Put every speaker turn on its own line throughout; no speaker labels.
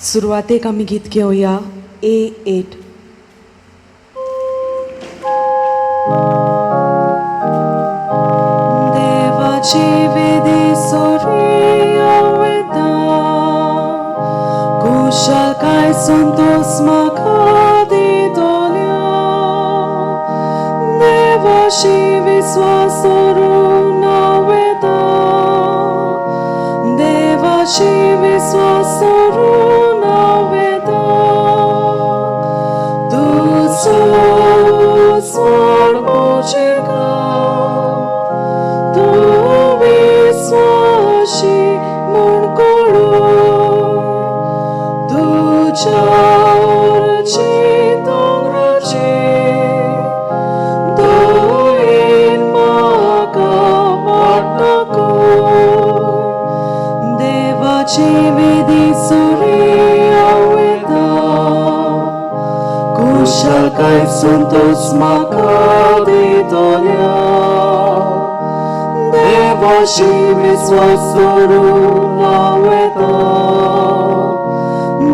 सुरवातेक आमी गीत घेवया A8. देवाची वेदी सोरिया वेदा कुशल काय संतोष म्हाका दितोल्या देवाची विश्वास दवरून हांव वेदा देवाची विश्वास दवरून हांव वेदा तुजो स्वर मोचेर गाव तूं विश्वासी म्हूण कळून तुज्या उर्ची दोंगराचेर दोळीन म्हाका वाट दाखय देवाची वेदी सोरी हांव वेदा कुशल काय संतोष म्हाका दितोल्या देवाची विश्वास दवरून हांव वेदा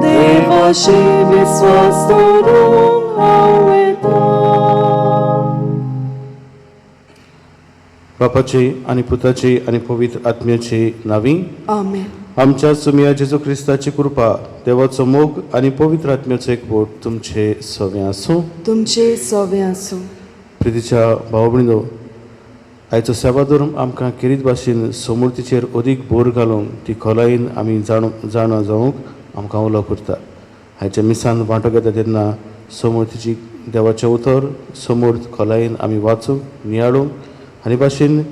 देवाची विश्वास दवरून हांव वेदा.
बापाची आणि पुताची आणि पवित्र आत्म्याची नावी
आमेन.
आमच्या सुमिया जेजू ख्रिस्ताची कृपा देवाचो मोग आणि पवित्र आत्म्याचो एकवट तुमचे सवे आसूं.
तुमचे सवे आसूं.
प्रितीच्या भाव भयणीनो, आयचो सेवा धर्म आमकां किरीत भाशेन समृद्धीचेर अदीक भर घालूंक ती खोलायेन आमी जाणा जावंक आमकां उलो करता. आयच्या मिसान वांटो घेता तेन्ना समृद्धीची देवाचें उतर समर्थ खोलायेन आमी वाचूंक नियाळूंक आनी भाशेन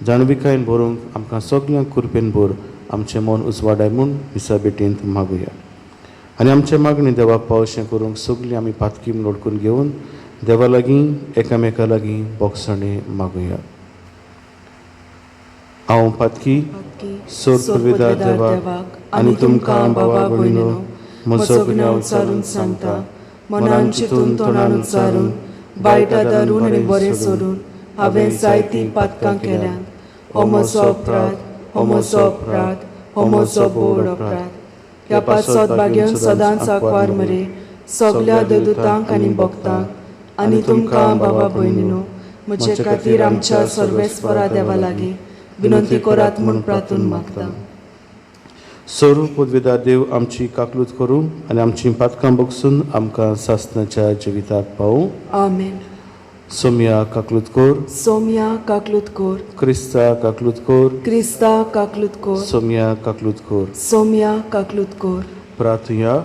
जाणविकायेन भरूंक आमकां सगल्यांक कृपेन भर आमचें मन उजवाडाय म्हूण दिसा बेटींत मागुया. आनी आमचें मागणी देवाक पावशें करूंक सगलीं आमी पातकीम लोडकून घेवन देवा लागीं एकामेका लागीं बोगसणे मागुया. हांव पातकी सोर्पवेदा देवाक आनी तुमकां भावा भयणीनो म्हजो गुन्यांव उच्चारून सांगता. मनान चिंतून तोंडान उच्चारून वायटा दारून आनी बरें सोडून हांवें जायतीं पातकां केल्यात. हो म्हजो अपराध, हो म्हजो अपराध, हो म्हजो बोड अपराध. ह्या पांच सदभाग्यांक सदांच आंकवार मरे सगल्या देदूतांक आनी भक्तांक आनी तुमकां भावा भयणीनो म्हजे खातीर आमच्या सर्वेस्परा देवा लागीं विनंती करात म्हूण प्रार्थून मागता. स्वरूप उद्वेदा देव आमची काकलूत करूं आनी आमची पातकां बगसून आमकां सासणाच्या जिविताक पावूं. आमेन. सोम्या काकलूत कोर. सोम्या काकलूत कोर. क्रिस्ता काकलूत कोर. क्रिस्ता काकलूत कोर. सोम्या काकलूत कोर. सोम्या काकलूत कोर. प्रार्थुया.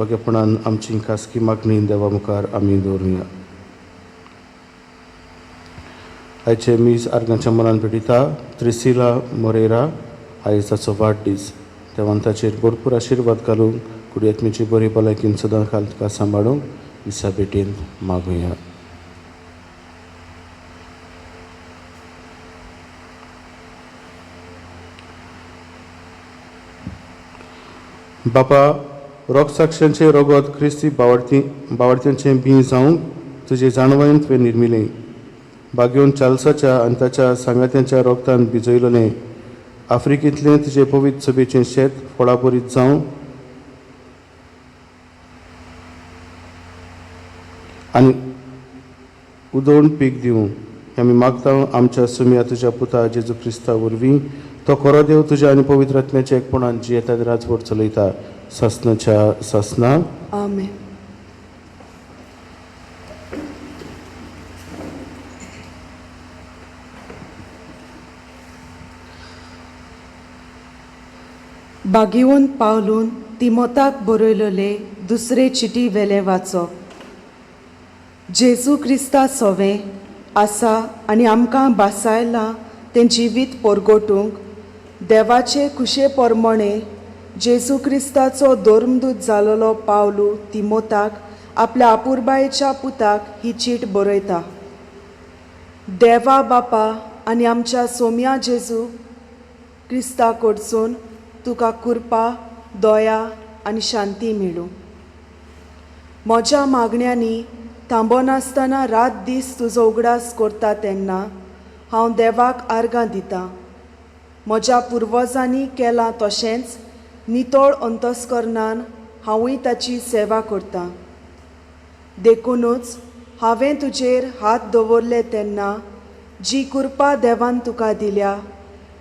ओगेपणान आमची खासगी मागणी देवा मुखार आमी दवरुया. आयचे मीस आर्गांच्या मनान भेटिता त्रिसिला मोरेरा आयज ताचो वाडदीस. देवान ताचेर भरपूर आशिर्वाद घालूंक कुडयेत्मेची बरी भलायकीन सदां काल तुका सांबाळूंक दिसा बेटीन मागुया. बापा, रोग साक्षांचे रोगोत क्रिस्ती बावडत्यांचे बी जावंक तुजे जाणवायन तुवें निर्मिलें. बागेवन चार्ल्साच्या आनी ताच्या सांगात्यांच्या रोगतान भिजयलोलें आफ्रिकेंतलें तुजे पवित्र सभेचें शेत फळाबरीत जावं आनी उदोण पीक दिवं आमी मागता. आमच्या सुम्या तुज्या पुता जेजू क्रिस्ता वरवीं तो खरो देव तुज्या आनी पवित्र आत्म्याच्या एकपणान जी येता राजवट चलयता सासणाच्या सासना. आमेन.
बागीवन पावलून तिमोथाक बरयलेले दुसरे चिटी वेले वाचप. जेजू क्रिस्ता सोवे आसा आनी आमकां बासायला तें जिवीत परगोटूंक देवाचे कुशे पोरमोणे जेजू क्रिस्ताचो धर्मदूत जालोलो पावलू तिमोथाक आपल्या आपुरबायेच्या पुताक ही चीट बरयता. देवा बापा आनी आमच्या सोम्या जेजू क्रिस्ता कडसून तुका कृपा दया आनी शांती मेळूं. म्हज्या मागण्यांनी थांबनासतना रात दीस तुजो उगडास करता तेन्ना हांव देवाक आर्गां दितां. म्हज्या पुर्वजांनी केलां तशेंच नितळ अंतस्करणान हांवूय ताची सेवा करतां. देखूनच हांवें तुजेर हात दवरले तेन्ना जी कृपा देवान तुका दिल्या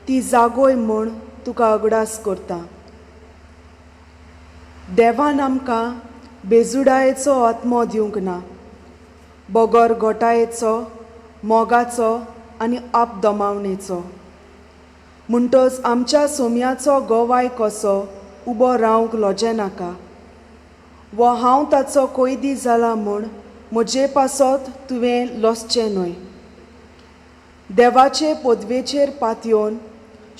ती जागोय म्हूण तुका अगडास करता. देवान आमकां बेजुडायेचो आत्मो दिवंक ना, बोगोर गोटायेचो, मोगाचो आनी आपदोमावणेचो. म्हणटच आमच्या सोम्याचो गोवाय कसो उबो रावंक लोजें नाका. वो हांव ताचो कोयदी जाला म्हूण म्हजे पासत तुवें लोसचें न्हय. देवाचे पदवेचेर पातयेवन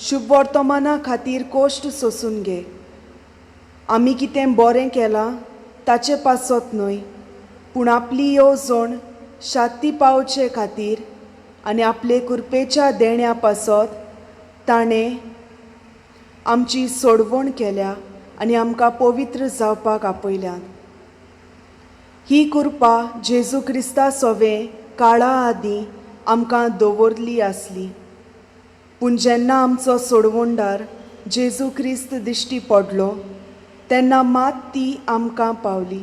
शुभ वर्तमाना खातीर कोश्ट सोंसून घे. आमी कितें बरें केलां ताचे पासत न्हय, पूण आपली येवजण शांती पावचे खातीर आनी आपले कृपेच्या देण्या पासत ताणें आमची सोडवण केल्या आनी आमकां पवित्र जावपाक आपयल्यात. ही कृपा जेजू क्रिस्ता सोवें काळा आदीं आमकां दवरली आसली, पूण जेन्ना आमचो सोडवणदार जेजू क्रिस्त दिश्टी पडलो तेन्ना मात ती आमकां पावली.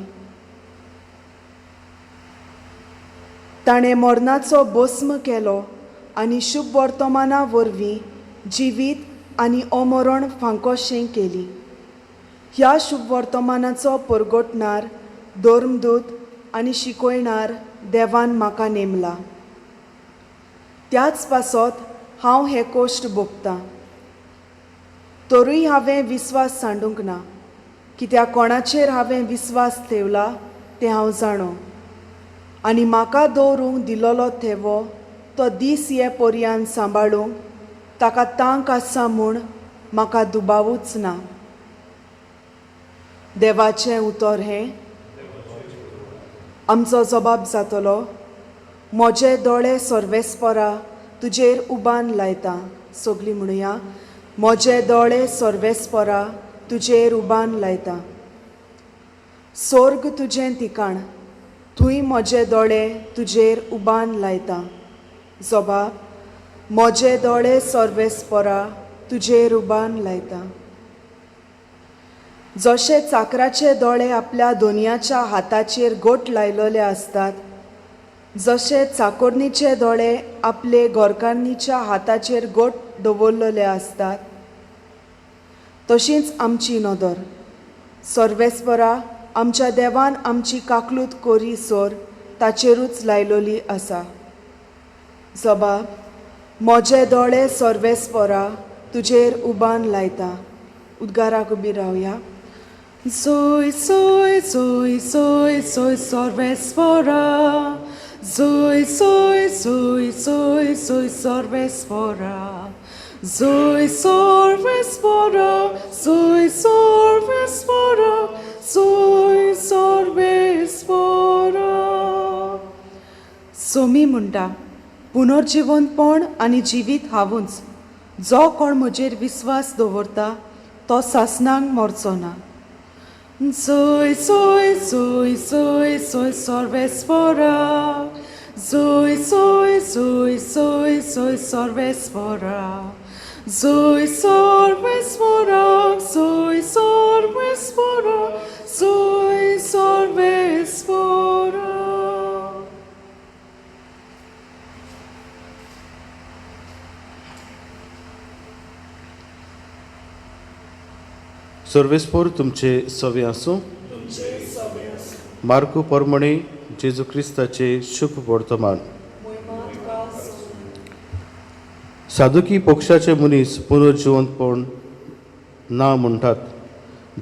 ताणें मरणाचो भस्म केलो आनी शुभ वर्तमाना वरवीं जिवीत आनी अमरण फांकोशें केली. ह्या शुभ वर्तमानाचो परगटणार धर्मदूत आनी शिकयणार देवान म्हाका नेमला. त्याच पासत हांव हे कोश्ट भोगतां. तरूय हांवें विस्वास सांडूंक ना, कित्याक कोणाचेर हांवें विस्वास ठेवला तें हांव जाणो, आनी म्हाका दवरूंक दिलोलो थेवो तो दीस ये पर्यान सांबाळूंक ताका तांक आसा म्हूण म्हाका दुबावूच ना. देवाचें उतर हें आमचो जबाब जातलो, म्हजे दोळे सर्वेस्परा तुजेर उबान लायता. सगळीं म्हणुया, म्हजे दोळे सर्वेस्परा तुजेर उबान लायता. स्वर्ग तुजें ठिकाण, थंय म्हजे दोळे तुजेर उबान लायता. जबाब, म्हजे दोळे सर्वेस्परा तुजेर उबान लायता. जशे चाकराचे दोळे आपल्या दोनयाच्या हाताचेर गोट लायलोले आसतात, जशे चाकोरणीचे दोळे आपले घरकान्नीच्या हाताचेर गोट दवरलेले आसतात, तशींच आमची नदर सर्वेस्परा आमच्या देवान आमची काकलूत कोरी सोर ताचेरूच लायलोली आसा. जबाब, म्हजे दोळे सर्वेस्परा तुजेर उबान लायता. उद्गाराक उबी रावया. Zoe, zoe, zoe, zoe, zoe, sorvespora. Zoe, zoe, zoe, zoe, zoe, sorvespora. Zoe, sorvespora, zoe, sorvespora, zoe, sorvespora. Somi म्हणटा, पुनर्जिवंतपण आनी जिवीत हांवूच. जो कोण म्हजेर विस्वास दवरता तो सासणांक मरचो ना. Zoe, zoe, zoe, zoe, zoe, sorvespora. Zoe, zoe, zoe, zoe, zoe, sorvespora. Zoe, sorvespora, zoe, sorvespora, zoe, sorvespora.
सर्वेस्पोर तुमचे सवे आसूं. मार्कू पोरमणे जेजू क्रिस्ताचे शुभ वर्तमान. साधुकी पक्षाचे मनीस पुनर्जिवंतपण ना म्हणटात.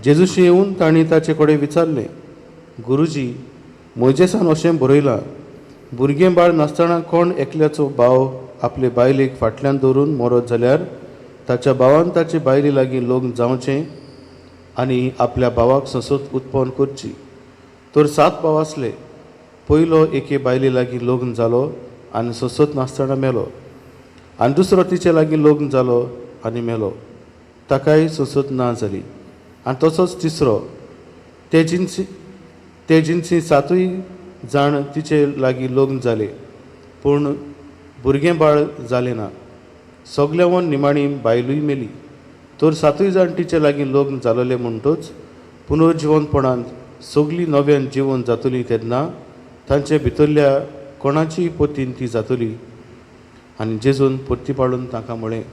जेजूशी येवन तांणी ताचे कडेन विचारलें, गुरुजी, मोइजेसान अशें बरयलां, भुरगें बाळ नासतना कोण एकल्याचो भाव आपले बायलेक फाटल्यान दवरून मरत जाल्यार ताच्या भावान ताचे बायले लागीं लग्न जावचें आनी आपल्या भावाक ससोत उत्पन्न करची. तर 7 भाव आसले. पयलो एके बायले लागीं लग्न जालो आनी ससोत नासतना मेलो, आनी दुसरो तिचे लागीं लग्न जालो आनी मेलो, ताकाय ससोत ना जाली. आनी तसोच तिसरो, ते जिन्सी 7 जाण तिचे लागीं लग्न जाले, पूण भुरगें बाळ जालें ना. सगळ्यांवन निमाणी बायलूय मेली. तर 7 जाण तिचे लागीं लग्न जालोले म्हणटच पुनर्जिवनपणांत सगळीं नव्यान जिवन जातलीं तेन्ना तांचे भितरल्या कोणाचीय पोतीन ती जातली. आनी जेजून परती पाडून तांकां म्हळें,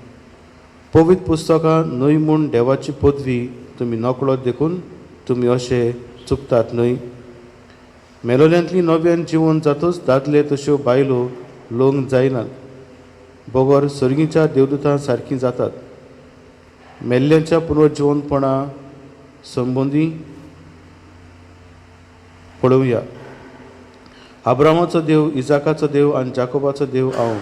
पवित्र पुस्तकां न्हय म्हूण देवाची पदवी तुमी नकळो देखून तुमी अशें चुकतात न्हय. मेलोल्यांतली नव्यान जिवन जातूच दादले तश्यो बायलो लोंग जायनात. बोगोर सर्गीच्या देवदूतां सारकीं जातात. मेल्ल्यांच्या पुनर्जिवनपणा संबंदी पळोवया. अब्रामाचो देव, इजाकाचो देव आनी जाकोबाचो देव हांव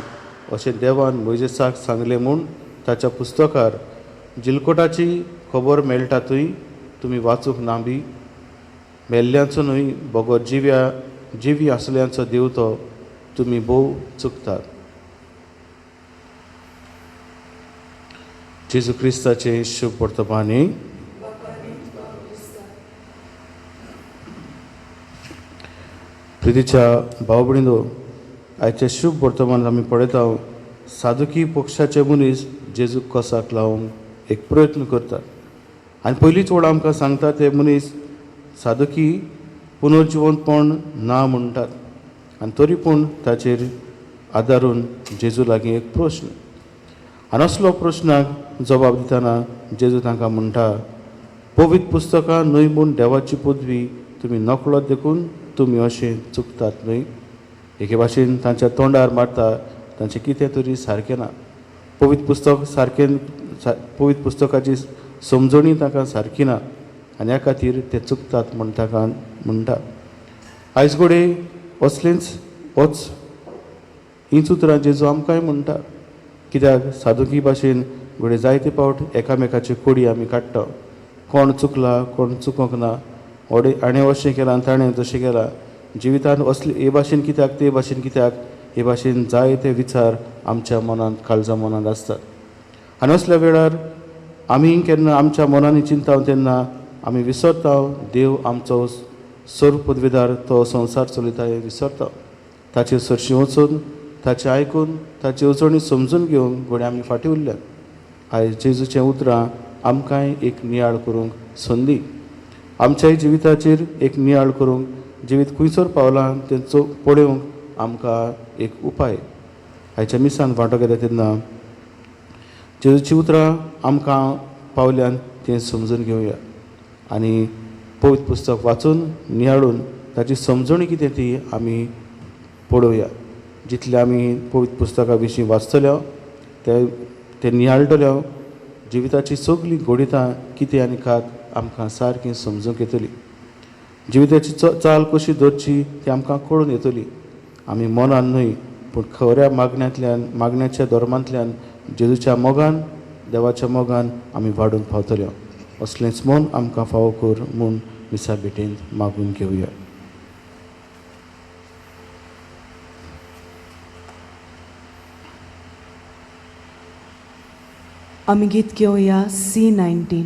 अशें देवान मोइजेसाक सांगलें म्हूण ताच्या पुस्तकार जिलकोटाची खबर मेळटातूय तुमी वाचूंक ना बी. मेल्ल्यांचो न्हय बोगो जिवी आसल्यांचो देव तो तुमी भोव चुकतात. जेजू क्रिस्ताचें शुभ वर्तमानी. प्रितीच्या भाव भयणीनो, आयच्या शुभ वर्तमान आमी पळयता साधुकी पक्षाचे मनीस जेजूक कोसाक लावंक एक प्रयत्न करतात. आनी पयलींच वळ आमकां सांगता ते मनीस साधुकी पुनर्जिवनपण ना म्हणटात. आनी तरी पूण ताचेर आदारून जेजू लागीं एक प्रश्न. आनी असलो प्रश्नाक जबाब दितना जेजू तांकां म्हणटा, पवित्र पुस्तकां न्हय म्हूण देवाची पदवी तुमी नकळो देखून तुमी अशें चुकतात न्हय. एके भाशेन तांच्या तोंडार मारता तांचें कितें तरी सारकें ना. पवित्र पुस्तकाची समजणी तांकां सारकी ना आनी ह्या खातीर ते चुकतात म्हूण ताका म्हणटा. आयज घोडे असलेंच हींच उतरां जेजू आमकांय म्हणटा. कित्याक साधुकी भाशेन घोडे जायते फावट एकामेकाची कोडी आमी काडटा. कोण चुकला कोण चुकोंक ना, हाणें अशें केलां आनी ताणें तशें केलां. जिवितांत असले हे भाशेन कित्याक ते भाशेन कित्याक हे भाशेन जायते विचार आमच्या मनांत काळजा मनांत आसतात. आनी असल्या वेळार आमी केन्ना आमच्या मनांनी चिंताव तेन्ना आमी विसरता देव आमचो सर्व पदवेदार तो संवसार चलयता हें विसरता. ताचेर सरशी वचून ताचें आयकून ताची अजूनय समजून घेवंक घोडे आमी फाटीं उरल्यात. आयज जेजूचें उतरां आमकांय एक नियाळ करूंक संदी. आमच्याय जिविताचेर एक नियाळ करूंक, जिवीत खंयसर पावलां तें पळोवंक आमकां एक उपाय. आयच्या मिसान वांटो घेता तेन्ना जेजूचीं उतरां आमकां पावल्यान तें समजून घेवया आनी पवित्र पुस्तक वाचून नियाळून ताची समजणी कितें ती आमी पळोवया. जितले आमी पवित्र पुस्तका विशीं वाचतले ते नियाळटले जिविताची सगळीं घोडितां कितें आनी कात आमकां सारकीं समजूंक येतली. जिविताची चाल कशी धरची ती आमकां कळून येतली. आमी मनान न्हय पूण खऱ्या मागण्याच्या धर्मांतल्यान जेजूच्या मोगान देवाच्या मोगान आमी वाडून पावतले. असलेंच मन आमकां फावो कर म्हूण मिसा भेटेन मागून घेवया.
आमी गीत घेवया C19.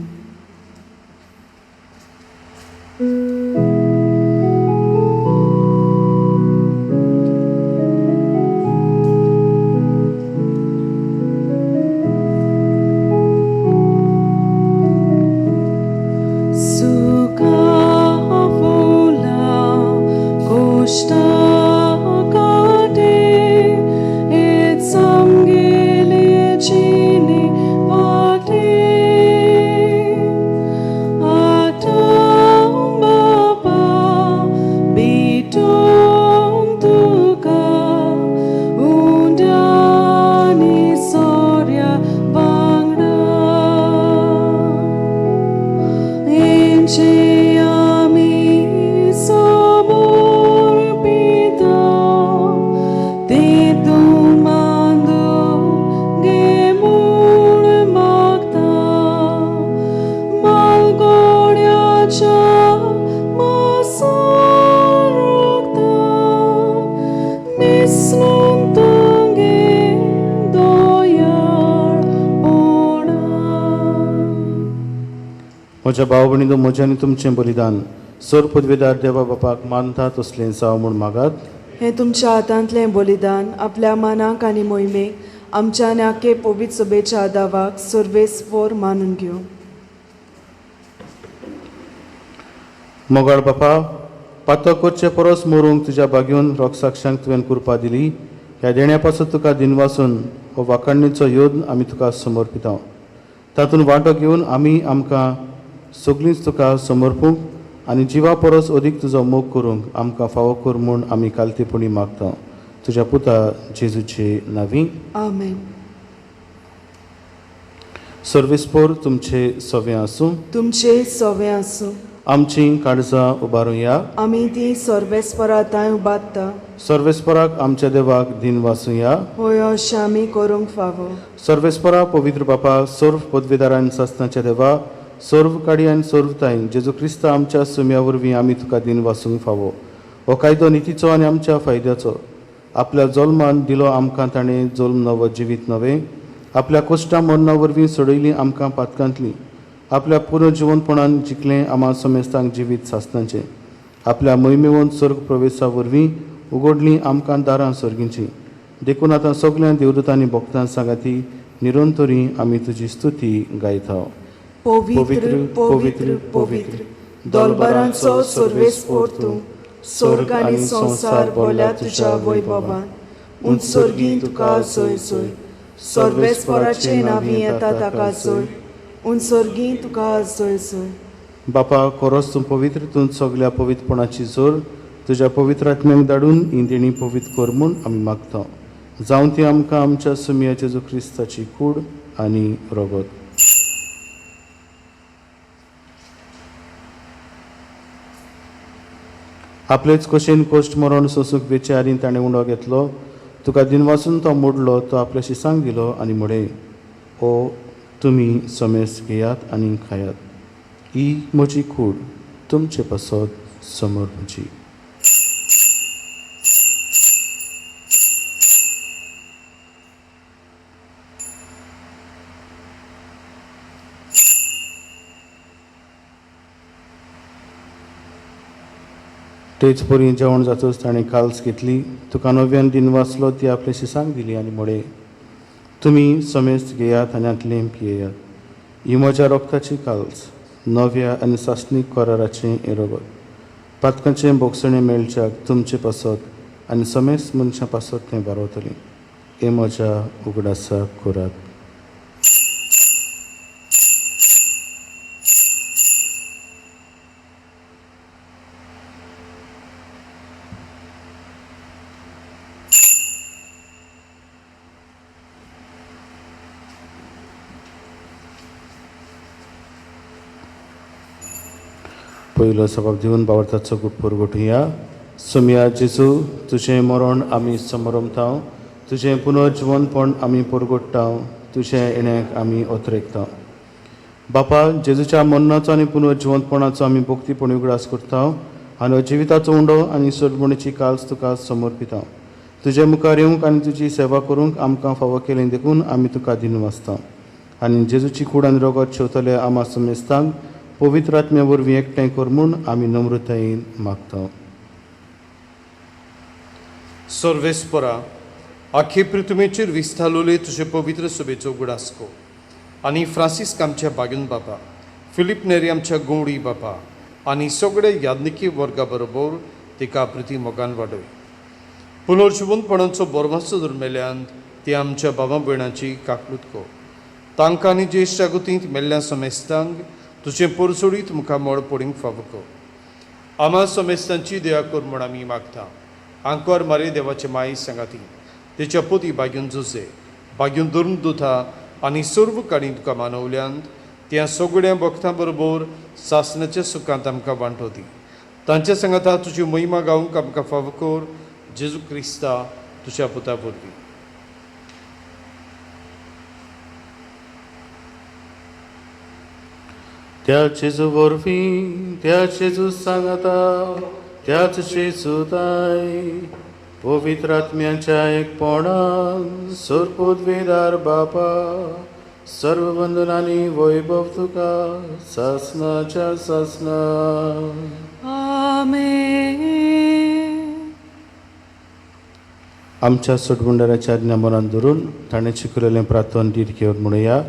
म्हज्या भाव भयणीनो, म्हजें आनी तुमचें बलिदान सर पदवेदार देवा बापाक मानता तसलें जावं म्हूण मागात.
हें तुमच्या हातांतलें बलिदान आपल्या मानाक आनी मोहिमेक आमच्या आनी आख्खे पवित्र सभेच्या आदावाक सर्वेस्वर मानून घेवं.
मोगाळ बापा, पातो करचे परस मोरूंक तुज्या बागेवन रोगसाक्षांक तुवें कृपा दिली. ह्या देण्या पासून तुका दिनवासून हो वाखाणणीचो योद आमी तुका समर्पिता. तातूंत वांटो घेवन आमी आमकां सगळींच तुका समर्पूंक आनी जिवा परस अदीक तुजो मोग करूंक आमकां फावो कर म्हूण आमी कालतेपणी मागता. तुज्या पुता जेजूचे नांवी.
आमेन.
सर्वेस्पोर तुमचे सवें आसूं.
तुमचे सवें आसूं.
आमची काळजां उबारुया.
आमी ती सर्वेस्पराताय उबारता.
सर्वेस्पराक आमच्या देवाक दिन वासुया.
होय अशें आमी करूंक फावो.
सर्वेस्परा पवित्र बापा, सर्व पदवीदारांनी सासणाच्या देवा, सर्व काडी आनी सर्व ताईन जेजू क्रिस्त आमच्या सुम्या वरवीं आमी तुका दिन वासूंक फावो. हो कायदो नितीचो आनी आमच्या फायद्याचो. आपल्या जल्मान दिलो आमकां ताणें जल्म नवो जिवीत नवें. आपल्या कोश्टां मरणा वरवीं सोडयलीं आमकां पातकांतलीं. आपल्या पुर्ण जिवनपणान जिखलें आम्हा समेस्तांक जिवीत सासणाचें. आपल्या मोहिमेवंत स्वर्ग प्रवेशा वरवीं उगडलीं आमकां दारां सर्गींचीं. देखून आतां सगळ्या देवदूतांनी भक्तां सांगाती निरंतरी आमी तुजी स्तुती गायता.
पवित्र पवित्र पवित्र दोलबारांचो सर्वेस्पोर तूं. स्वर्ग आनी संवसार भोल्या तुज्या वैभवान. उंचसर्गी तुका जय जय. सर्वेस्पोराचे नांवी येता ताका जय. उंचसर्गी तुका जय जय.
बापा, खरोच तूं पवित्र, तूं सगळ्या पवित्रपणाची जोर तुज्या पवित्र आत्म्याक धाडून ही देणी पवित्र कर म्हूण आमी मागता. जावं ती आमकां आमच्या सुम्या जेजू क्रिस्ताची कूड आनी रगत. आपलेच कशेन कोश्ट मरण सोसूंक बेचारीन ताणें उंडो घेतलो. तुका दिनवासून तो मोडलो, तो आपल्या शिसांक दिलो आनी म्हळे, ओ तुमी समेस घेयात आनी खायात. ही म्हजी कूड, तुमचे पासत समोर म्हजी. तेच परी जेवण जातच ताणें काल्स घेतली. तुका नव्यान दिन वाचलो, ती आपल्या शिसांक दिली आनी म्हळे, तुमी समेस्त घेयात आनी आतलें पियेयात. ही म्हज्या रोगताची काल्स, नव्या आनी सासणीक कराराचें हें रगत. पातकाचें बोगसणें मेळच्याक तुमचे पासत आनी समेस्त मनशां पासत तें बारवतलें. हें म्हज्या उगडासाक करात. पयलो सबाब दिवन बावरताचो गुट परगोटुया. सुम्या जेजू, तुजें मरण आमी समरमता. तुजें पुनर्जिवनपण आमी परगोडटा. तुजें येण्याक आमी ओतरेकता. बापा, जेजूच्या मरणाचो आनी पुनर्जिवनपणाचो आमी भक्तीपणी उगडास करता आनी जिविताचो उंडो आनी सोडमणीची काल्स तुका समर्पिता. तुजे मुखार येवंक आनी तुजी सेवा करूंक आमकां फावो केलें देखून आमी तुका दिन वाचता. आनी जेजूची कूड आनी रगत शेवतले आम्हा समेस्तांक पवित्र आत्म्या वरवीं एकठांय कर म्हूण आमी नम्रतायेन मागता.
सर्वेस्परा, आखे पृथ्वीचेर विस्तारलोले तुजे पवित्र सभेचो उगडास को. आनी फ्रांसीस आमच्या बागेन बापा, फिलीप नेरी आमच्या गोंवडी बापा आनी सगळे याज्ञिकी वर्गा बरोबर तिका प्रती मोगान वाडय. पुनर्जिवनपणाचो बोरमाचो धर्मेल्यान ती आमच्या भावा भयणांची काकलूत को. तांकां आनी ज्येश्ठ जागृतींत मेल्ल्या समेस्तांक तुजें परसोडीत मुखार मोड पडूंक फावो को. आम्हा समेस्तांची दया कर म्हूण आमी मागता. आंकोर मारे देवाचे माई सांगाती, तेच्या पोती बागेन जोसे, बागेन धर्म दोता आनी सर्व काणी तुका मानवल्यांत त्या सगळ्या भक्तां बरोबर सासणाच्या सुखांत आमकां वांटोती. तांच्या सांगाता तुजी महिमा गावंक आमकां फावो कर. जेजू क्रिस्ता तुज्या पुता वरवीं.
त्या जेजू वरवीं, त्या जेजू सांगाता, त्याच जेजूताय पवित्र आत्म्याच्या एकपणान सर्पोद्वेदार बापा, सर्व वंदनांनी वैभव तुका सासणाच्या सासणा.
आमेन.
आमच्या सोडवंडाराच्या आज्ञा मनान धरून ताणें शिकयलेलें प्रार्थना दीत घेवन म्हणुया.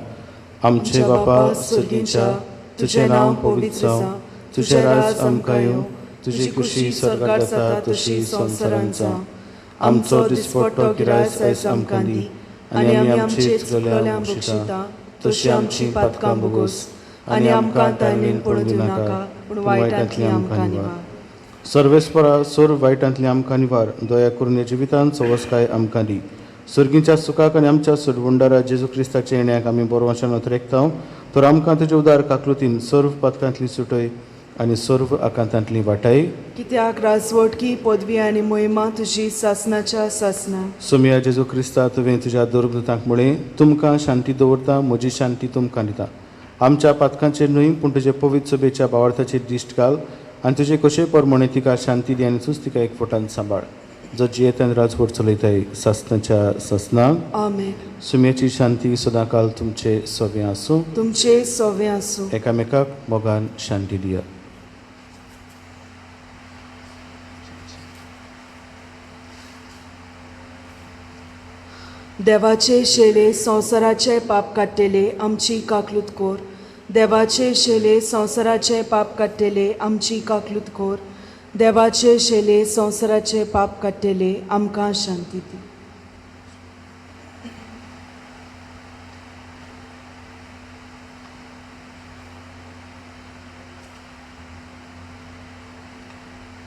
आमचे बापा सर्गीच्या, तुजें नांव पवित्र जावं, तुझे राज आमकां येवं, तुजी खुशी स्वर्गात जाता तशी संवसारांत जावं. आमचो दिसपट्टो गिरायस आयज आमकां दी, आनी आमी आमचे चुकलोल्यांक बक्षिता तशी आमची पातकां बोगोस, आनी आमकां तायणेन पडूं दिवं नाका, पूण वायटांतली आमकां निवार.
सर्वेस्परा सोर वायटांतली आमकां निवार, दया करून ह्या जिवितांत सवस्काय आमकां दी. सुर्गीच्या सुखाक आनी आमच्या सुडवंडारा जेजू क्रिस्ताच्या येण्याक आमी बोरवाशान उतरेकतांव, तर आमकां तुजे उदार काकलुतीन सर्व पथकांतली सुटय आनी सर्व आकांतांतली वाटाय.
कित्याक राजवटकी पदवी आनी महिमा तुजी सासनाच्या सासना.
सुमया जेजू क्रिस्ता तुवें तुज्या दुर्गदूतांक म्हळें, तुमकां शांती दवरता, म्हजी शांती तुमकां दिता. आमच्या पातकांचेर न्हय पूण तुजे पवित्र सभेच्या भावार्थाचेर दिश्ट घाल, आनी तुजे कशे परमणे तिका शांती दी आनी तूंच तिका एक फुटान सांबाळ. जो जियेतान राजवट चलयताय सासनाच्या सासनाक.
आमेन.
सुमयाची शांती सदांकाल तुमचे सवे आसूं.
तुमचे सवे आसूं.
एकामेकाक मोगान शांती दिया.
देवाचे शेले संवसाराचे पाप काडटेले आमची काकलूत कोर. देवाचे शेले संवसाराचे पाप काडटेले आमची काकलूत कोर. देवाचे शेले संवसाराचे पाप काडटेले आमकां शांती दी.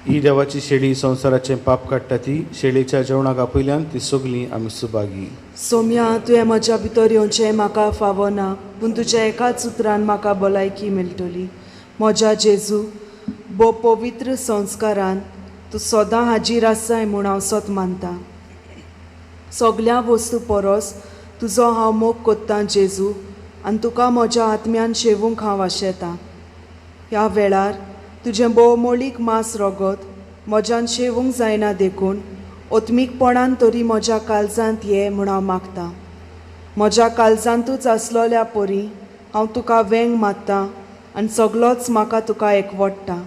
ही देवाची शेळी संवसाराचे पाप काडटा ती. शेळेच्या जेवणाक आपयल्यान ती सगळीं आमी सुभागी.
सोम्या, तुवें म्हज्या भितर येवचें म्हाका फावो ना, पूण तुज्या एकाच उतरान म्हाका भलायकी मेळटली. म्हज्या जेजू, बो पवित्र संस्कारान तूं सदां हाजीर आसाय म्हूण हांव सत मानतां. सगळ्या वस्तू परस तुजो हांव मोग कोत्तां जेजू, आनी तुका म्हज्या आत्म्यान शेवूंक हांव आशेतां. ह्या वेळार तुजें भोवमोळीक मांस रगत म्हज्यान शेवूंक जायना देखून ओत्मीकपणान तरी म्हज्या काळजांत ये म्हूण हांव मागतां. म्हज्या काळजांतूच आसलोल्या परी हांव तुका वेंग मात्तां आनी सगळोच म्हाका तुका एकवडटा.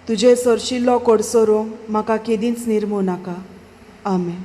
तुजे सरशिल्लो कोडसोरो म्हाका केदींच निर्मू नाका. आमेन.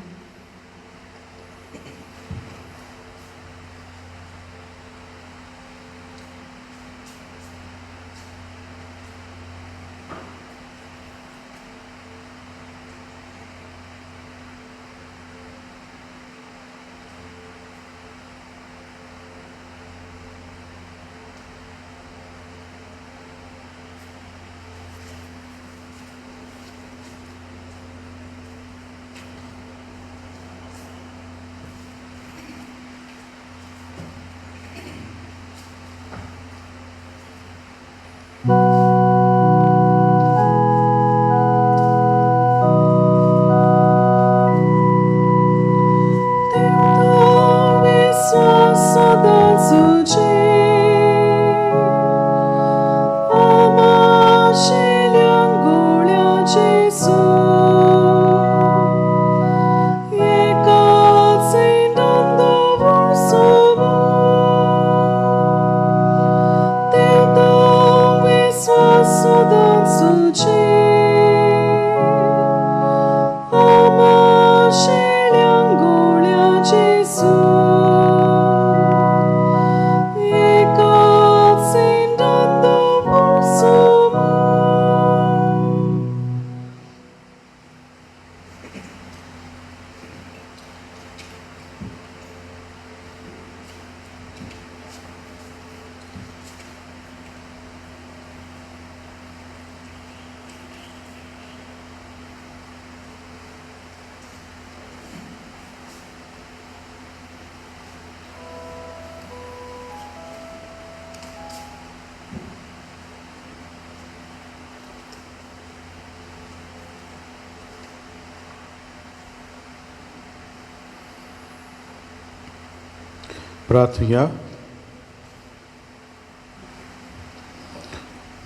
प्रार्थया.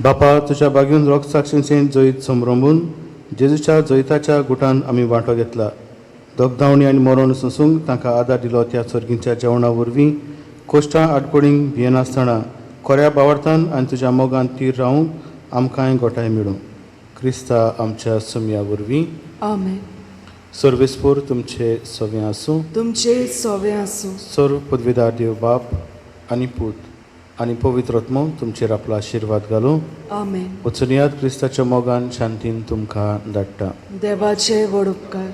बापा, तुझ्या बागेन रोग साक्षींचें जैत संभ्रमून जेजूच्या जैताच्या गुटान आमी वांटो घेतला. दोगदावणी आनी मरण सोंसूंक तांकां आदार दिलो त्या सर्गींच्या जेवणा वरवीं कोश्टां आडकोडींक भियेनासतना खऱ्या भावार्थान आनी तुज्या मोगान तीर रावूंक आमकांय गोठाय मेळूं. क्रिस्ता आमच्या सुमया वरवीं.
आमेन.
सर्वेस्पोर तुमचे सवे आसूं.
तुमचे सवे आसूं.
सर्व पदवीदार देव बाप आनी पूत
आनी पवित्र आत्मो तुमचेर आपलो आशिर्वाद घालूं.
आमेन.
वचून क्रिस्ताच्या मोगान शांतीन तुमकां धाडटा.
देवाचे व्हड उपकार.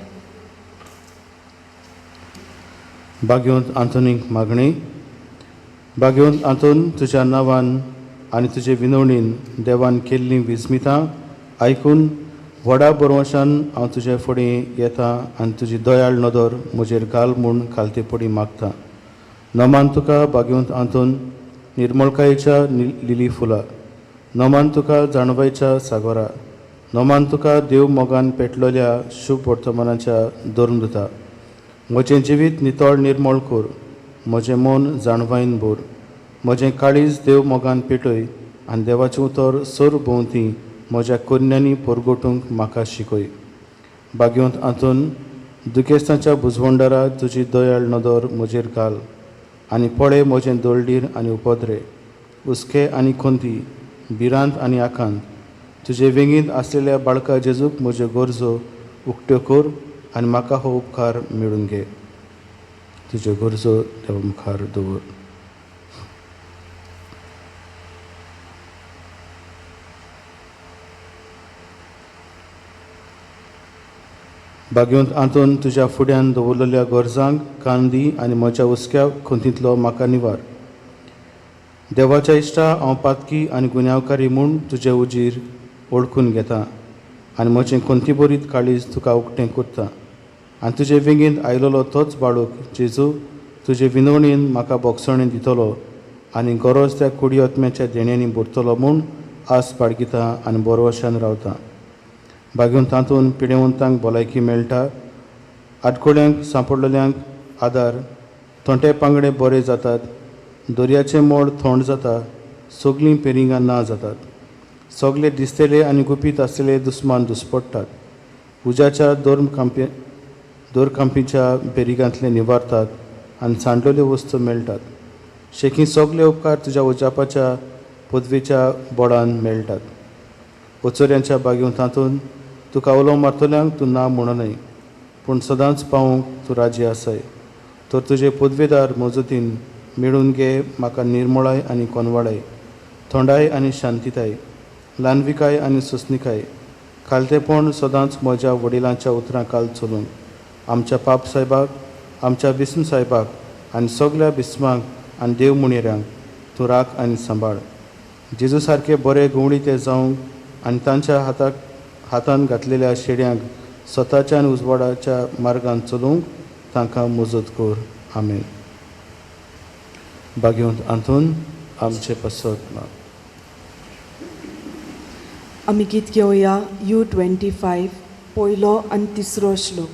भाग्यवंत आंतोनीक मागणी. भाग्यवंत आंतोन, तुज्या नांवान आनी तुजे विनवणेन देवान केल्लीं विस्मितां आयकून व्हडा बरोवशान हांव तुजे फुडें येता आनी तुजी दयाळ नदर म्हजेर घाल म्हूण खालते पडी मागता. नमान तुका भाग्यवंत आंतोन, निर्मळकायेच्या लिली फुलां. नमान तुका जाणवायच्या सागोरा. नमान तुका देव मोगान पेटलोल्या शुभ वर्तमानाच्या दोरमदुता. म्हजें जिवीत नितळ निर्मळ कोर. म्हजें मन जाणवायन भोर. म्हजें काळीज देव मोगान पेटय आनी देवाचें उतर सोर भोंवती म्हज्या कन्यांनी परगोटूंक म्हाका शिकय. भाग्यवंत आंतोन, दुखेस्तांच्या बुजवंडारा तुजी दयाळ नदर म्हजेर घाल आनी पळय म्हजें दोळडीर आनी उपद्रे, हुस्के आनी खोंती, भिरांत आनी आकांत. तुजे वेगीत आसलेल्या बाळका जेजूक म्हज्यो गरजो उक्त्यो कर आनी म्हाका हो उपकार मेळून घे. तुज्यो गरजो देवा मुखार दवर. भाग्यवंत आंतोन, तुज्या फुड्यान दवरलेल्या गरजांक कान दी आनी म्हज्या हुस्क्या खोंतींतलो म्हाका निवार. देवाच्या इश्टा हांव पातकी आनी गुन्यांवकारी म्हूण तुजे उजीर ओळखून घेता आनी म्हजें खोंतीभरीत काळीज तुका उक्तें करता. आनी तुजे वेगीत आयलोलो तोच बाळूक जेजू तुजे विनवणेन म्हाका भोगसणें दितलो आनी गरज त्या कुडी आत्म्याच्या देण्यांनी भरतलो म्हूण आस बाळगिता आनी बरोवशान रावता. भाग्यवंत आंतोन, पिडेवंतांक भलायकी मेळटा, आडकोळ्यांक सांपडलेल्यांक आदार, थोंटे पांगडे बरे जातात, दर्याचें मोड थोंड जाता, सगलीं पेरिंगां ना जातात. सगळे दिसतेले आनी गुपीत आसलेले दुस्मान दुसपडटात. उज्याच्या दोरकांपीच्या पेरिगांतले निवारतात आनी सांडलेल्यो वस्तू मेळटात. शेकी सगळे उपकार तुज्या उजापाच्या पदवेच्या बोडान मेळटात. ओचोऱ्यांच्या भाग्यवंत आंतोन, तुका उलो मारतल्यांक तूं ना म्हणनय, पूण सदांच पावूंक तूं राजी आसाय. तर तुजे पदवेदार मजतीन मेळून घे म्हाका निर्मळाय आनी कोनवाडाय, थोंडाय आनी शांतीताय, ल्हानविकाय आनी सुस्निकाय, खालतेपण सदांच म्हज्या वडिलांच्या उतरां काल चलूंक. आमच्या पाप साहेबाक, आमच्या बिस्म साहेबाक आनी सगळ्या बिस्मांक आनी देव मुणेऱ्यांक तूं राख आनी सांबाळ. जेजू सारके बरे गवळी ते जावंक आनी तांच्या हातान घातलेल्या शेड्यांक स्वताच्या आनी उजवाडाच्या मार्गान चलूंक तांकां मजत कर. आमेन. भाग्यवंत आंतोन, आमचे पसत माग.
आमी गीत घेवया U25 पयलो आनी तिसरो श्लोक.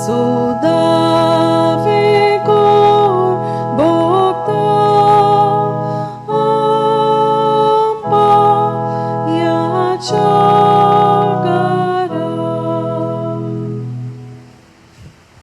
So